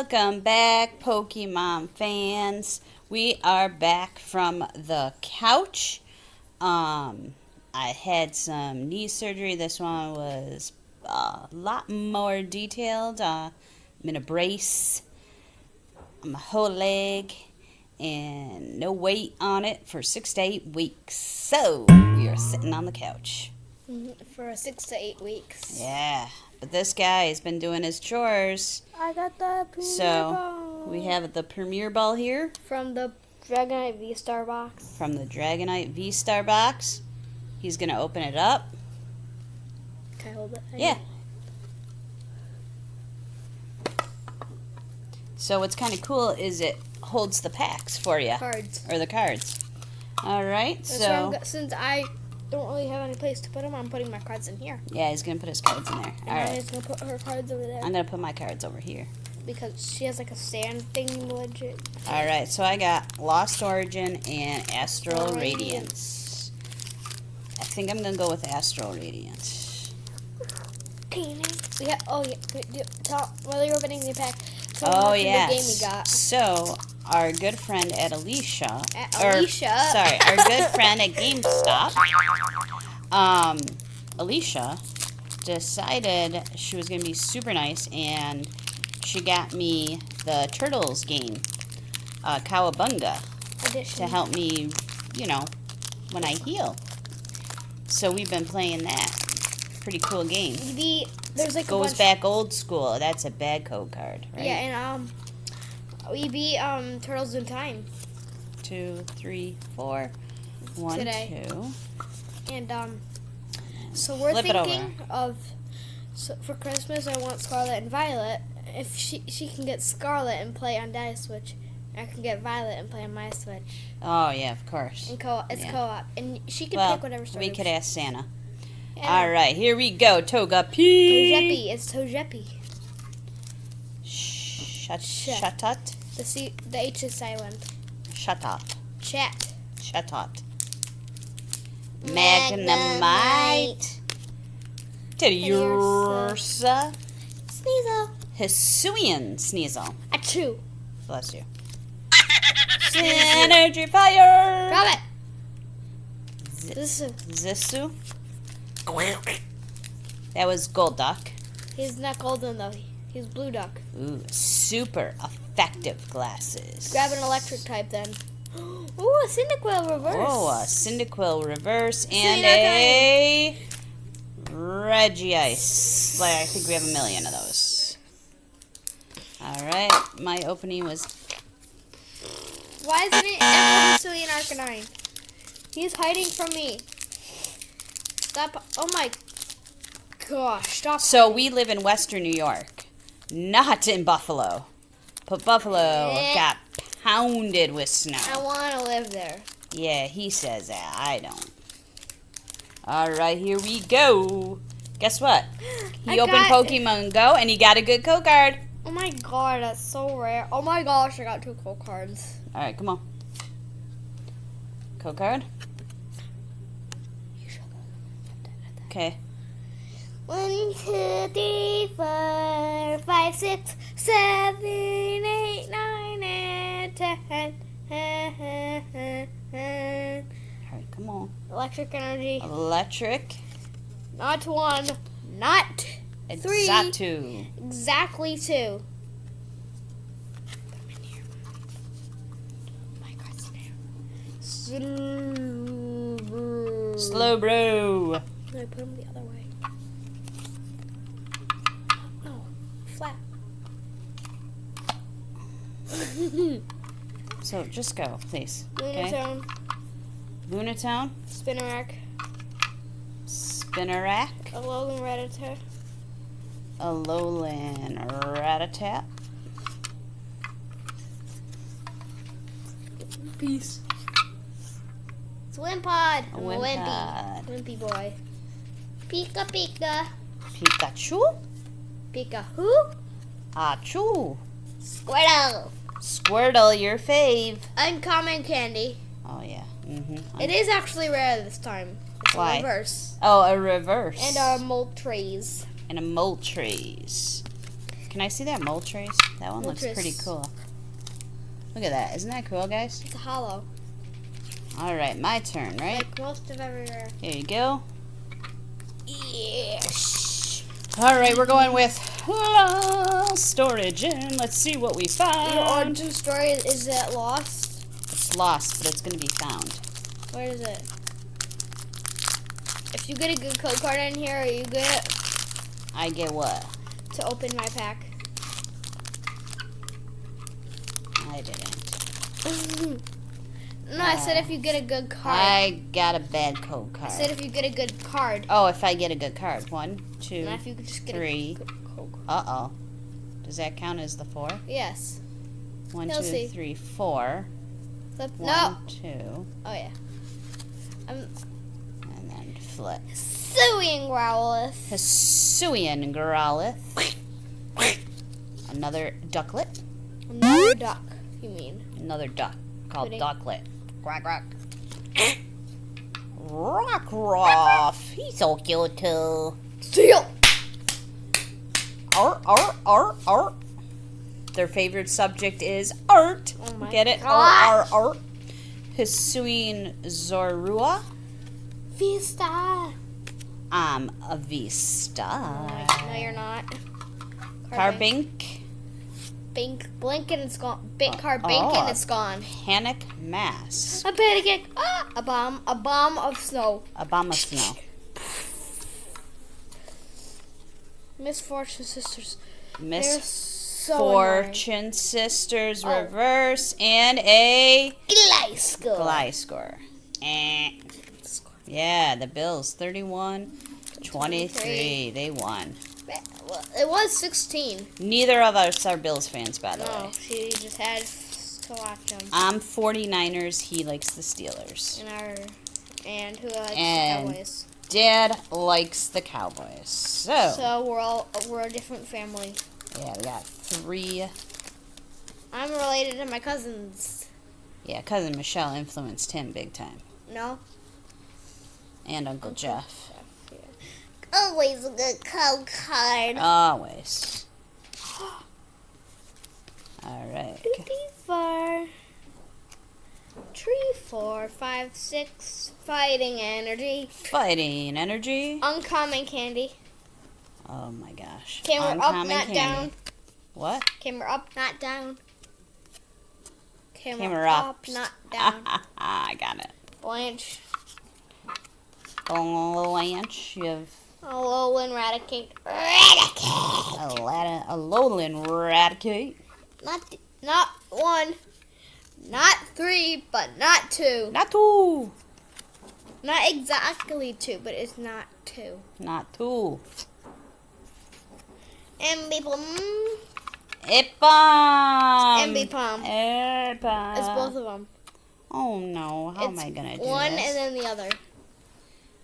Welcome back, Pokemon fans. We are back from the couch. I had some knee surgery. This one was a lot more detailed. I'm in a brace on my whole leg and no weight on it for 6 to 8 weeks. So we are sitting on the couch. For 6 to 8 weeks. Yeah, but this guy has been doing his chores. I got the Premier So we have the Premier Ball here from the Dragonite V-Star box. from the Dragonite V-Star box. He's going to open it up. Can I hold it? Yeah. So what's kind of cool is it holds the packs for you. Cards. Or the cards. All right, so... Since I don't really have any place to put them, I'm putting my cards in here. Yeah, he's going to put his cards in there. And All I'm right. just going to put her cards over there. I'm going to put my cards over here. Because she has like a sand thing legit. All right, so I got Lost Origin and Astral Radiance. Radiance. I think I'm going to go with Astral Radiance. Yeah, oh yeah. Tell, while you're opening the pack, tell Oh, me what game yes. we got. So, our good friend at Alicia. Alicia? Sorry, our good friend at GameStop. Alicia decided she was going to be super nice, and she got me the Turtles game, Cowabunga, Edition. to help me, you know, when I heal. So we've been playing that. Pretty cool game. There's like Goes back old school. That's a bad code card, right? Yeah, and we beat Turtles in Time. 2, 3, 4. 1, Today. 2. And so we're Flip it over. thinking of for Christmas I want Scarlet and Violet. If she can get Scarlet and play on Daddy's Switch, I can get Violet and play on my Switch. Oh, yeah, of course. And it's Yeah. co-op, and she can Well, pick whatever sort we of. could ask Santa. And, All right, here we go. Togepi. Togepi. It's Togepi. Shatot. The H is silent. Shatot. Chat. Shatot. Magnemite. Teddiursa. Sneasel. Hisuian Sneasel. Achoo. Bless you. Energy Fire. Drop it. Zissou. That was Gold Duck. He's not golden though. He's blue duck. Ooh, super effective glasses. Grab an electric type then. Ooh, a Cyndaquil reverse. Oh, a Cyndaquil reverse and Cyndaquil. a Regice. Like, I think we have a million of those. Alright, my opening was... Why isn't it Hisuian Arcanine? He's hiding from me. Stop. Oh my gosh, stop. So we live in Western New York, not in Buffalo. But Buffalo got pounded with snow. I want to live there. Yeah, he says that. I don't. Alright, here we go. Guess what? He opened Pokemon Go and he got a good code card. Oh my god, that's so rare. Oh my gosh, I got 2 cool cards. Alright, come on. Code card? Okay. 1, 2, 3, 4, 5, 6, 7, 8, 9, and 10. Alright, come on. Electric energy. Electric. Not 1. Not 3. Xatu. Exactly 2. Slow bro. No, I put them the other way. No, flat. So just go, please. Okay. Lunatone, Lunatone. Spinarak, Spinarak. Alolan Rattata, Alolan Rattata. Peace. Swimpod. A Wimpod. Wimpy boy. Pika Pika. Pikachu. Pika who? Achoo. Squirtle. Squirtle, your fave. Uncommon candy. Oh, yeah. It is actually rare this time. It's Why? a reverse. Oh, a reverse. And a Moltres. And a Moltres. Can I see that Moltres? That one looks Moltres. pretty cool. Look at that. Isn't that cool, guys? It's a hollow. Alright, my turn, right? Like most of everywhere. Here you go. Yes. Alright, we're going with storage, and let's see what we Your found. origin story, is it lost? It's lost, but it's going to be found. Where is it? If you get a good code card in here, you get I get what? to open my pack. I didn't. No, I said if you get a good card. I got a bad code I said card. if you get a good card. Oh, if I get a good card. 1, 2, Not if you could just get 3. a good code card. Uh-oh. Does that count as the 4? Yes. 1, You'll 2, see. 3, 4. Flip. 1, No. 2, Oh, yeah. and then flip. Suing Growlithe. Hisuian Growlithe. Another ducklet. Another duck, you mean. Another duck called Pudding. ducklet. Quack, quack. Rockruff. He's so cute too. Seal. Art. Their favorite subject is art. Oh my Get it? gosh. Art. Hisuian Zorua. Vista. I'm a Vista. No, you're not. Carbink. Blink and it's gone. Carbink and it's gone. Panic Mask. I better get a bomb of snow. Obama Snow. Misfortune Sisters. They're Miss so annoying. Fortune Sisters Oh. Reverse and a Gliscor. Gliscor. Yeah, the Bills 31-23. They won. It was 16. Neither of us are Bills fans, by the No, way. she just had to watch them. I'm 49ers. He likes the Steelers. And who likes And- the Cowboys? Dad likes the Cowboys. So We're a different family. yeah, we got 3. I'm related to my cousins. Yeah, cousin Michelle influenced him big time, No? and Uncle Jeff. Always a good code card. Always. All right. 54. Tree 4, 5, 6. Fighting energy. Fighting energy. Uncommon candy. Oh my gosh. Camera up, Uncommon not candy. down. What? Camera up, not down. Camera up. not down. I got it. Blanche. Blanche. You have Alolan Raticate. a Lowland Raticate. Not 1. Not 3, but not 2. Not 2. Not exactly 2, but it's not 2. Not 2. Ambipom. Ipom. Ambipom. Ipom. It's both of them. Oh no. How am I going to do one this? and then the other.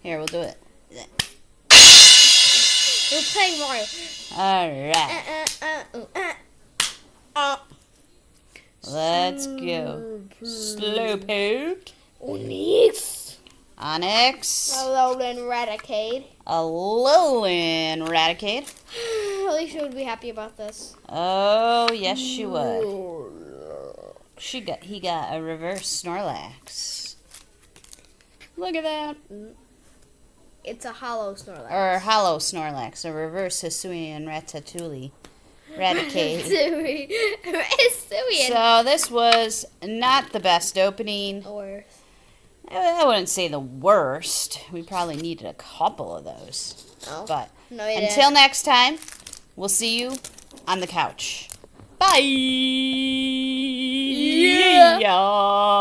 Here, we'll do it. We're playing Mario. Alright. Let's go. Slowpoke. Onyx. Onyx. Alolan Raticate. A Lowland Raticate. Alicia would be happy about this. Oh, yes, she would. He got a reverse Snorlax. Look at that. It's a hollow Snorlax. Or hollow Snorlax, a reverse Hisuian Ratatouille. Raticate. Hisuian. So this was not the best opening. Or I wouldn't say the worst. We probably needed a couple of those. oh. But No, you until didn't. next time, we'll see you on the couch. Bye. Yeah.